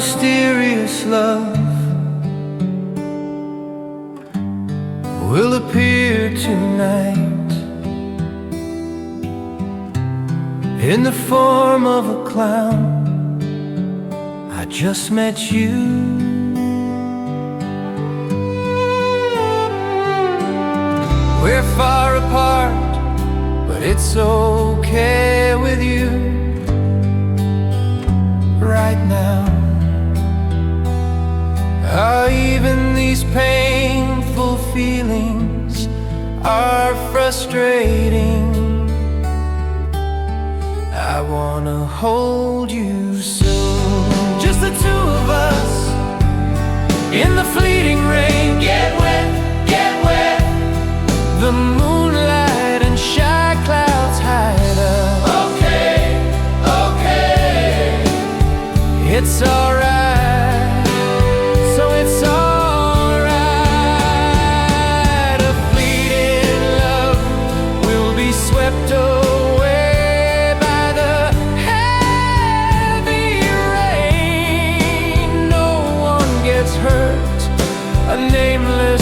mysterious love will appear tonight in the form of a clown. I just met you. We're far apart, but it's okay with you right now. Even these painful feelings are frustrating. I wanna hold you soon. Just the two of us in the fleeting rain. Get wet, get wet. The moonlight and shy clouds hide us. Okay, okay. It's alright. So it's alright. A fleeting love will be swept away by the heavy rain. No one gets hurt. A nameless